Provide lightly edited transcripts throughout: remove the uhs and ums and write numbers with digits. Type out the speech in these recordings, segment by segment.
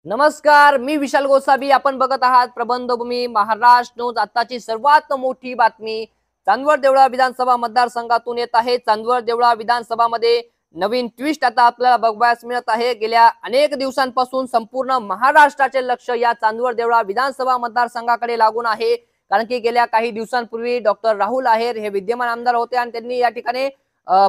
नमस्कार, मी विशाल गोसावी. आपण बघत आहात प्रबंधभूमी महाराष्ट्र न्यूज. आताची सर्वात मोठी बातमी चांदवड देवळा विधानसभा मतदारसंघातून येत आहे. चांदवड देवळा विधानसभामध्ये नवीन ट्विस्ट आता आपल्याला बघायला मिळत आहे. गेल्या अनेक दिवसांपासून संपूर्ण महाराष्ट्राचे लक्ष या चांदवड देवळा विधानसभा मतदारसंघाकडे लागून आहे. कारण की गेल्या काही दिवसांपूर्वी डॉक्टर राहुल आहेर हे विद्यमान आमदार होते आणि त्यांनी या ठिकाणी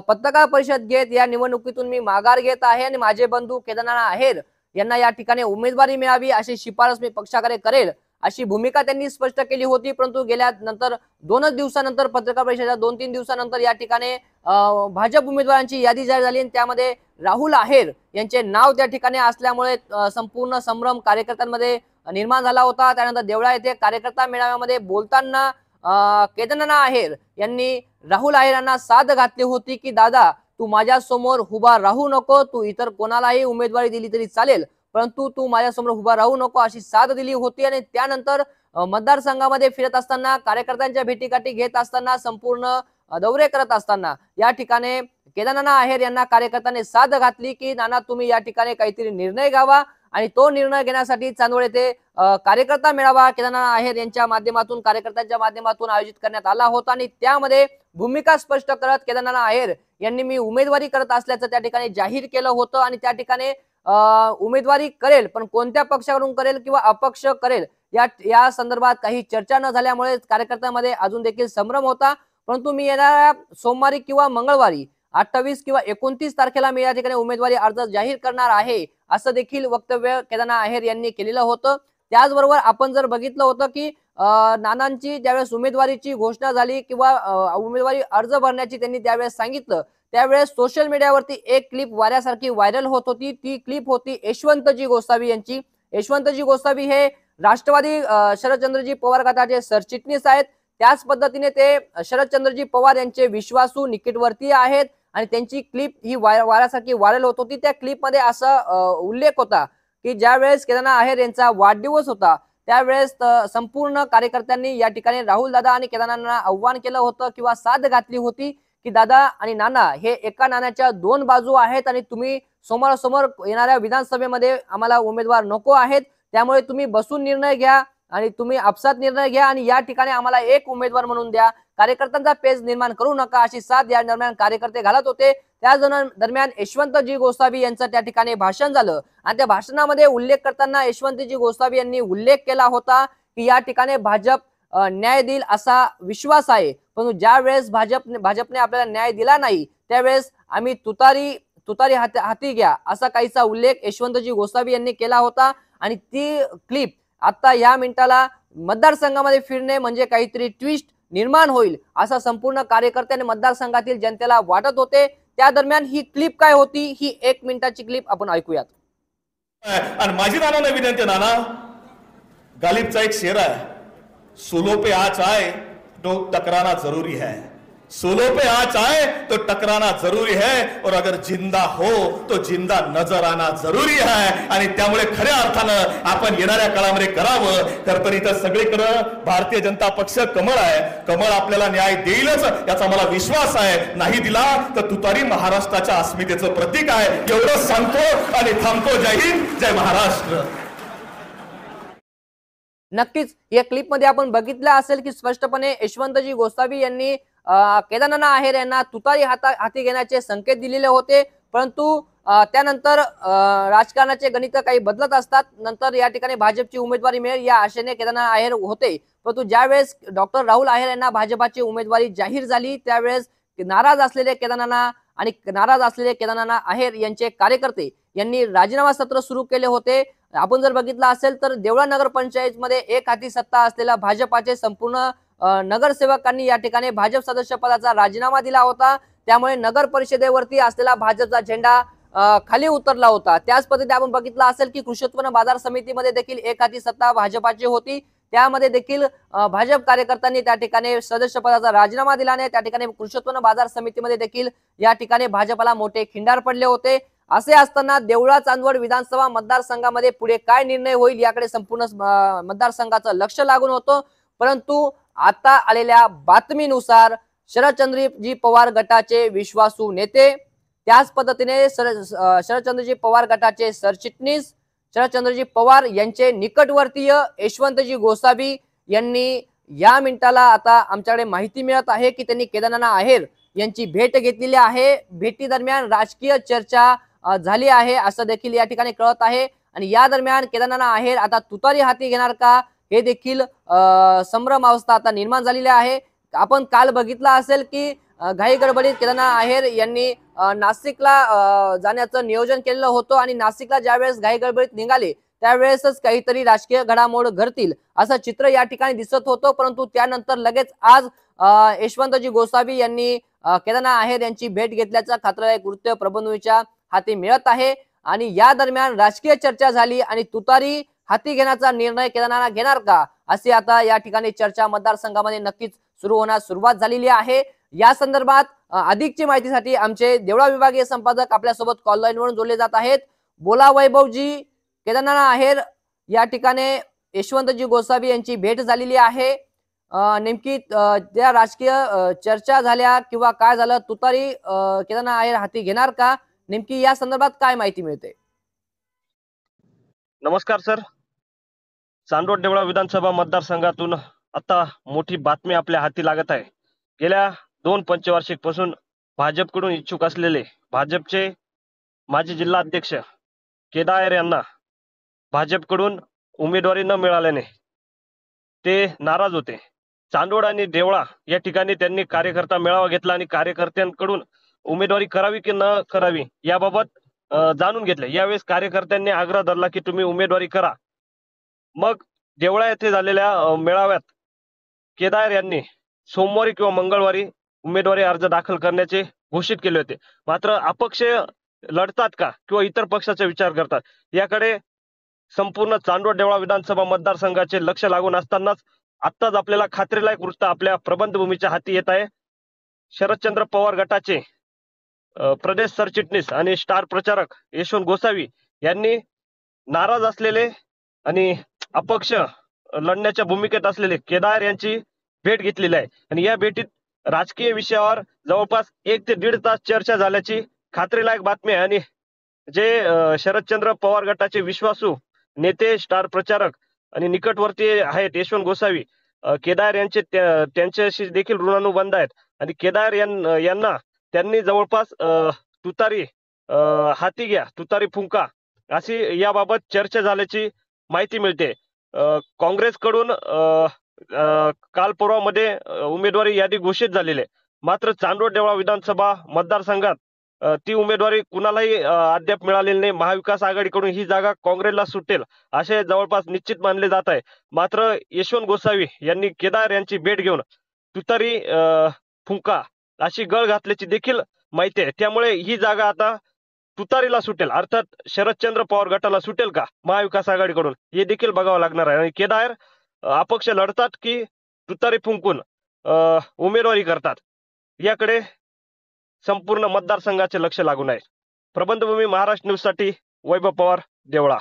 पत्रकार परिषद घेत या निवडणुकीतून मी माघार घेत आहे आणि माझे बंधू केदारनाथ आहेर यांना या ठिकाणी उमेदवारी मिळावी अशी शिफारस मी पक्षाकडे करेल अशी भूमिका त्यांनी स्पष्ट केली होती. परंतु गेल्या नंतर 2 दिवसानंतर पत्रकार परिषदेच्या 2-3 दिवसानंतर या ठिकाणी भाजप उमेदवारांची यादी जाहीर झाली आणि त्यामध्ये राहुल आहेर यांचे नाव त्या ठिकाणी असल्यामुळे संपूर्ण संभ्रम कार्यकर्त्यांमध्ये निर्माण झाला होता. त्यानंतर देवळा येथे कार्यकर्ता मेळाव्यामध्ये बोलताना केदारनाथ आहेर यांनी राहुल आहेर यांना साथ घातली होती की दादा तू माझ्या समोर उभा राहू नको, तू इतर कोणालाही उमेदवारी दिली तरी चालेल, परंतु तू माझ्या समोर उभा राहू नको अशी साथ दिली होती. आणि त्यानंतर मतदारसंघामध्ये फिरत असताना कार्यकर्त्यांच्या भेटीगाठी घेत असताना संपूर्ण दौरे करत असताना या ठिकाणी केदारनाथ आहेर यांना कार्यकर्त्यांनी साथ घातली की नाना तुम्ही या ठिकाणी काहीतरी निर्णय घ्यावा आणि तो निर्णय घेण्यासाठी चांदवड येथे कार्यकर्ता मेळावा केदारनाथ आहेर यांच्या माध्यमातून कार्यकर्त्यांच्या माध्यमातून आयोजित करण्यात आला होता. आणि त्यामध्ये भूमिका स्पष्ट करत केदारनाथ आहेर यांनी मी उमेदवारी करत असल्याचं त्या ठिकाणी जाहीर केलं होतं आणि त्या ठिकाणी उमेदवारी करेल, पण कोणत्या पक्षाकडून करेल किंवा अपक्ष करेल या संदर्भात काही चर्चा न झाल्यामुळे कार्यकर्त्यांमध्ये अजून देखील संभ्रम होता. परंतु मी येणाऱ्या सोमवारी किंवा मंगळवारी 28 किंवा 29 तारखेला मी या ठिकाणी उमेदवारी अर्ज जाहीर करणार आहे असं देखील वक्तव्य केदारनाथ आहेर यांनी केलेलं होतं. त्याचबरोबर आपण जर बघितलं होतं की नानांची ज्यावेळेस उमेदवारीची घोषणा झाली किंवा उमेदवारी अर्ज भरण्याची त्यांनी त्यावेळेस सांगितलं, त्यावेळेस सोशल मीडियावरती एक क्लिप वाऱ्यासारखी व्हायरल होत होती. ती क्लिप होती यशवंतजी गोसावी यांची. यशवंतजी गोसावी हे राष्ट्रवादी शरदचंद्रजी पवार गटाचे सरचिटणीस आहेत. त्याच पद्धतीने ते शरदचंद्रजी पवार यांचे विश्वासू निकटवर्तीय आहेत आणि त्यांची क्लिप ही वाऱ्यासारखी व्हायरल होत होती. त्या क्लिपमध्ये असा उल्लेख होता की ज्यावेळेस केदारनाथ आहेर यांचा वाढदिवस होता त्यावेळेस संपूर्ण कार्यकर्त्यांनी या ठिकाणी राहुल दादा आणि केदारनाथांना आव्हान केलं होतं किंवा साथ घातली होती की दादा आणि नाना हे एका नाण्याच्या 2 बाजू आहेत आणि तुम्ही समोरासमोर येणाऱ्या विधानसभेमध्ये आम्हाला उमेदवार नको आहेत, त्यामुळे तुम्ही बसून निर्णय घ्या आणि तुम्ही आपसात निर्णय घ्या आणि या ठिकाणी आम्हाला एक उमेदवार म्हणून द्या, कार्यकर्त्यांचा पेच निर्माण करू नका अशी साथ या दरम्यान कार्यकर्ते घालत होते. त्या दरम्यान यशवंतजी गोसावी यांचं त्या ठिकाणी भाषण झालं आणि त्या भाषणामध्ये उल्लेख करताना यशवंतजी गोसावी यांनी उल्लेख केला होता की या ठिकाणी भाजप न्याय देईल असा विश्वास आहे, पण ज्या वेळेस भाजपने आपल्याला न्याय दिला नाही त्यावेळेस आम्ही तुतारी हाती घ्या असा काहीसा उल्लेख यशवंतजी गोसावी यांनी केला होता. आणि ती क्लिप आता या मिनिटाला मतदारसंघामध्ये फिरणे म्हणजे काहीतरी ट्विस्ट निर्माण होईल असा संपूर्ण कार्यकर्त्यांनी मतदारसंघातील जनतेला वाटत होते. त्या दरम्यान ही क्लिप काय होती, ही 1 मिनिटाची क्लिप आपण ऐकूयात. आणि माझी नाना विनंती नाना, गालिबचा एक शेर आहे, सोलो पे आँच आए तो टकराना जरूरी है, सोलो पे आँच आए तो टकराना जरूरी है और अगर जिंदा हो तो जिंदा नजर आना जरूरी है. आणि त्यामुळे खऱ्या अर्थानं आपण येणाऱ्या काळामध्ये करावं. तर इथं सगळीकडे भारतीय जनता पक्ष कमळ आहे, कमळ आपल्याला न्याय देईलच याचा मला विश्वास आहे. नाही दिला तर तुतारी महाराष्ट्राच्या अस्मितेचं प्रतीक आहे. एवढं सांगतो आणि थांबतो. जय हिंद, जय महाराष्ट्र. नक्कीच या क्लिप मध्ये आपण बघितलं असेल की स्पष्टपणे यशवंतजी गोसावी यांनी केदारनाथ आहेर यांना तुतारी हाती घेण्याचे संकेत दिलेले होते. परंतु त्यानंतर राजकारणाचे गणित काही बदलत असतात. नंतर या ठिकाणी भाजपची उमेदवारी मिळेल या आशेने केदारनाथ आहेर होते. परंतु ज्यावेळेस डॉक्टर राहुल आहेर यांना भाजपाची उमेदवारी जाहीर झाली त्यावेळेस नाराज असलेले केदारनाथ आहेर यांचे कार्यकर्ते यांनी राजीनामा सत्र सुरू केले होते. आपण जर बघितलं असेल तर देवळा नगर पंचायत मध्ये एक हाती सत्ता असलेल्या भाजपाचे संपूर्ण नगरसेवकांनी या ठिकाणी भाजप सदस्य पदाचा राजीनामा दिला होता. त्यामुळे नगर परिषदेवरती असलेला भाजपचा झेंडा खाली उतरला होता. त्याच पद्धतीने आपण बघितलं असेल की कृषी उत्पन्न बाजार समितीमध्ये देखील एक हाती सत्ता भाजपाची होती. त्यामध्ये देखील भाजप कार्यकर्त्यांनी त्या ठिकाणी सदस्य पदाचा राजीनामा दिल्याने त्या ठिकाणी कृषी उत्पन्न बाजार समितीमध्ये देखील या ठिकाणी भाजपला मोठे खिंडार पडले होते. असे असताना देवळा चांदवड विधानसभा मतदारसंघामध्ये पुढे काय निर्णय होईल याकडे संपूर्ण मतदारसंघाचं लक्ष लागून होतं. परंतु आता आलेल्या बातमीनुसार शरदचंद्रजी पवार गटाचे विश्वासू नेते, त्याच पद्धतीने शरदचंद्रजी पवार गटाचे सरचिटणीस शरदचंद्रजी पवार यांचे निकटवर्तीय यशवंतजी गोसावी यांनी या मिनिटाला आता आमच्याकडे माहिती मिळत आहे की त्यांनी केदारनाथ आहेर यांची भेट घेतलेली आहे। भेटी दरम्यान राजकीय चर्चा झाली आहे असं देखील या ठिकाणी कळत आहे आणि या दरम्यान केदारनाथ आहेर आता तुतारी हाती घेणार का हे देखील संभ्रम अवस्था आता निर्माण झालेली आहे। आपण काल बघितलं असेल की घाई गडबडीत केदारनाथ आहेर यांनी नाशिकला जाण्याचं नियोजन केलेलं होतं आणि नाशिकला ज्यावेळेस घाई गडबडीत निघाले त्यावेळेसच काहीतरी राजकीय घडामोड घडतील असं चित्र या ठिकाणी दिसत होतं, परंतु त्यानंतर लगेच आज यशवंतजी गोसावी यांनी केदारनाथ आहेर यांची भेट घेतल्याचं खात्रीलायक वृत्त प्रबंधभूमीच्या हाती मिळत आहे आणि या दरम्यान राजकीय चर्चा झाली आणि तुतारी हाती घेण्याचा निर्णय केदारनाथ घेणार का अशी आता या ठिकाणी चर्चा मतदारसंघामध्ये नक्कीच सुरू होण्यास सुरुवात झालेली आहे। या संदर्भात अधिकची माहितीसाठी आमचे देवळा विभागीय संपादक आपल्यासोबत कॉल लाईन वरून जोडले जात आहेत। बोला वैभवजी, केदारनाथ आहेर या ठिकाणी यशवंतजी गोसावी यांची भेट झालेली आहे, नेमकी त्या राजकीय चर्चा झाल्या किंवा काय झालं, तुतारी केदारनाथ आहेर हाती घेणार का, नेमकी या संदर्भात काय माहिती मिळते? नमस्कार सर, चांदवड देवळा विधानसभा मतदारसंघातून आता मोठी बातमी आपल्या हाती लागत आहे। गेल्या 2 पंचवार्षिक पासून भाजपकडून इच्छुक असलेले भाजपचे माजी जिल्हा अध्यक्ष केदार आहेर यांना भाजपकडून उमेदवारी न मिळाल्याने ते नाराज होते। चांदवड आणि देवळा या ठिकाणी त्यांनी कार्यकर्ता मेळावा घेतला आणि कार्यकर्त्यांकडून उमेदवारी करावी की न करावी याबाबत जाणून घेतले। यावेळेस कार्यकर्त्यांनी आग्रह धरला की तुम्ही उमेदवारी करा। मग देवळा येथे झालेल्या मेळाव्यात केदार आहेर यांनी सोमवारी किंवा मंगळवारी उमेदवारी अर्ज दाखल करण्याचे घोषित केले होते। मात्र अपक्ष लढतात का किंवा इतर पक्षाचा विचार करतात याकडे संपूर्ण चांदवड देवळा विधानसभा मतदारसंघाचे लक्ष लागून असतानाच आत्ताच आपल्याला खात्रीलायक वृत्त आपल्या प्रबंधभूमीच्या हाती येत आहे। शरदचंद्र पवार गटाचे प्रदेश सरचिटणीस आणि स्टार प्रचारक यशवंत गोसावी यांनी नाराज असलेले आणि अपक्ष लढण्याच्या भूमिकेत असलेले केदार आहेर यांची भेट घेतलेली आहे आणि या भेटीत राजकीय विषयावर जवळपास 1 ते 1.5 तास चर्चा झाल्याची खात्रीलायक बातमी आहे आणि जे शरदचंद्र पवार गटाचे विश्वासू नेते, स्टार प्रचारक आणि निकटवर्ती आहेत यशवंत गोसावी, केदार यांचे त्यांच्याशी देखील ऋणानुबंध आहेत आणि केदार यांना त्यांनी जवळपास तुतारी हाती घ्या, तुतारी फुंका अशी याबाबत चर्चा झाल्याची माहिती मिळते। काँग्रेसकडून काल परवामध्ये उमेदवारी यादी घोषित झालेली आहे, मात्र चांदवड देवळा विधानसभा मतदारसंघात ती उमेदवारी कुणालाही अद्याप मिळालेली नाही। महाविकास आघाडीकडून ही जागा काँग्रेसला सुटेल असे जवळपास निश्चित मानले जात आहे। मात्र यशवंत गोसावी यांनी केदार यांची भेट घेऊन तुतारी फुंका अशी गळ घातल्याची देखील माहिती आहे। त्यामुळे ही जागा आता तुतारीला सुटेल, अर्थात शरदचंद्र पवार गटाला सुटेल का महाविकास आघाडीकडून हे देखील बघावं लागणार आहे। आणि केदार अपक्ष लढतात की तुतारी फुंकून उमेदवारी करतात याकडे संपूर्ण मतदारसंघाचे लक्ष लागून आहे। प्रबंधभूमी महाराष्ट्र न्यूज साठी वैभव पवार, देवळा।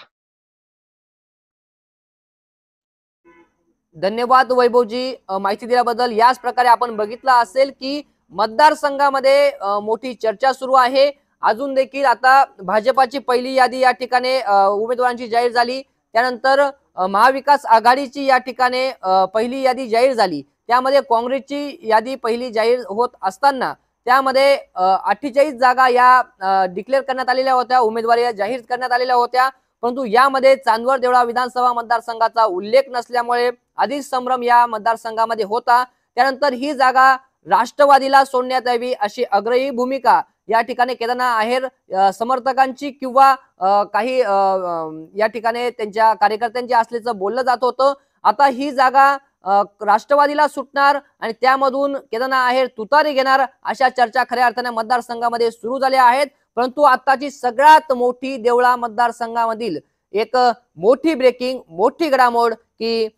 धन्यवाद वैभवजी माहिती दिल्याबद्दल। याच प्रकारे आपण बघितलं असेल की मतदारसंघामध्ये मोठी चर्चा सुरू आहे। अजून देखील आता भाजपाची पहिली यादी या ठिकाणी उमेदवारांची जाहीर झाली, त्यानंतर महाविकास आघाडीची या ठिकाणी पहिली यादी जाहीर झाली, त्यामध्ये काँग्रेसची यादी पहिली जाहीर होत असताना त्यामध्ये 48 जागा या डिक्लेअर करण्यात आलेल्या होत्या, उमेदवारी जाहीर करण्यात आलेल्या होत्या, परंतु यामध्ये चांदवड देवळा विधानसभा मतदारसंघाचा उल्लेख नसल्यामुळे अधिक संभ्रम या मतदारसंघामध्ये होता। त्यानंतर ही जागा राष्ट्रवादीला सोडण्यात यावी अशी आग्रही भूमिका या ठिकाणी केदारनाथ आहेर समर्थकांची किंवा काही या ठिकाणी त्यांच्या कार्यकर्त्यांची असल्याचं बोललं जात होतं। आता ही जागा राष्ट्रवादीला सुटणार आणि त्यामधून केदारनाथ आहेर तुतारी घेणार अशा चर्चा खऱ्या अर्थाने मतदारसंघामध्ये सुरू झाल्या आहेत। परंतु आताची सगळ्यात मोठी देवळा मतदारसंघामधील एक मोठी ब्रेकिंग, मोठी घडामोड की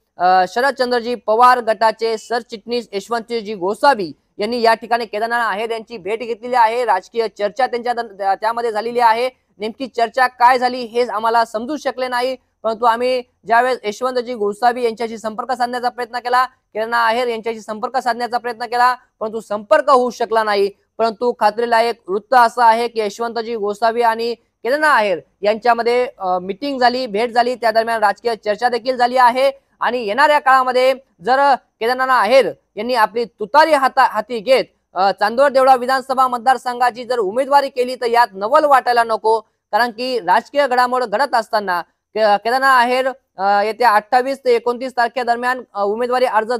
शरदचंद्रजी पवार गटाचे सरचिटणीस यशवंतजी गोसावी यांनी या ठिकाणी केदारनाथ आहेर यांची भेट घेतलेली आहे। राजकीय चर्चा त्यांच्या त्यामध्ये झालेली आहे। नेमकी चर्चा काय झाली हे आम्हाला समजू शकले नाही, परंतु आम्ही ज्यावेळेस यशवंतजी गोसावी यांच्याशी संपर्क साधण्याचा प्रयत्न केला, केदारनाथ आहेर यांच्याशी संपर्क साधण्याचा प्रयत्न केला, परंतु संपर्क होऊ शकला नाही। परंतु खात्रीलायक वृत्त असं आहे की यशवंतजी गोसावी आणि केदारनाथ आहेर यांच्यामध्ये मीटिंग झाली, भेट झाली. त्या दरम्यान राजकीय चर्चा देखील झाली आहे आणि येणाऱ्या काळामध्ये जर केदारनाथ आहेर यांनी आपली तुतारी हाती घेत चांदवड देवळा विधानसभा मतदारसंघाची जर उमेदवारी केली तर यात नवल वाटायला नको. कारण की राजकीय घडामोड घडत असताना केदारनाथ आहेर येत्या 28 ते 29 तारखेदरम्यान उमेदवारी अर्ज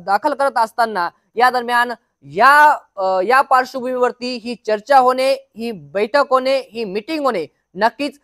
दाखल करत असताना या दरम्यान या पार्श्वभूमीवरती ही चर्चा होणे, ही बैठक होणे, ही मीटिंग होणे नक्कीच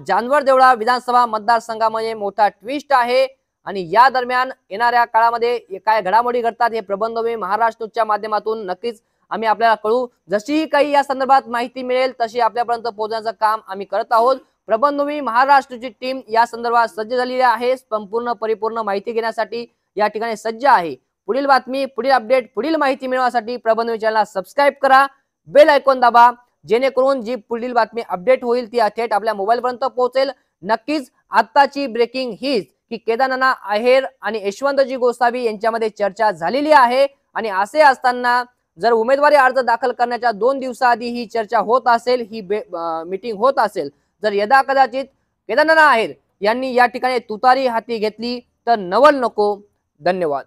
चांदवड देवळा विधानसभा मतदारसंघामध्ये मोठा ट्विस्ट आहे. आणि या दरम्यान येणाऱ्या काळामध्ये काय घडामोडी घडतात हे प्रबंधभूमी महाराष्ट्र न्यूजच्या माध्यमातून नक्कीच आम्ही आपल्याला कळू. जशी काही या संदर्भात माहिती मिळेल तशी आपल्यापर्यंत पोहोचण्याचं काम आम्ही करत आहोत. प्रबंधभूमी महाराष्ट्रची टीम या संदर्भात सज्ज झालेली आहे. संपूर्ण परिपूर्ण माहिती घेण्यासाठी या ठिकाणी सज्ज आहे. पुढील बातमी, पुढील अपडेट, पुढील माहिती मिळवण्यासाठी प्रबंधभूमी चॅनलला सबस्क्राईब करा, बेल आयकॉन दाबा, जेणेकरून जी पुढील बातमी अपडेट होईल ती थेट आपल्या मोबाईल पर्यंत पोहोचेल. नक्कीच आताची ब्रेकिंग हीच की केदारनाथ आहेर आणि यशवंतजी गोसावी यांच्यामध्ये चर्चा झालेली आहे. आणि असे असताना जर उमेदवारी अर्ज दाखल करण्याच्या 2 दिवसाआधी ही चर्चा होत असेल, ही मीटिंग होत असेल, जर यदा कदाचित केदारनाथ आहेर यांनी या ठिकाणी तुतारी हाती घेतली तर नवल नको. धन्यवाद.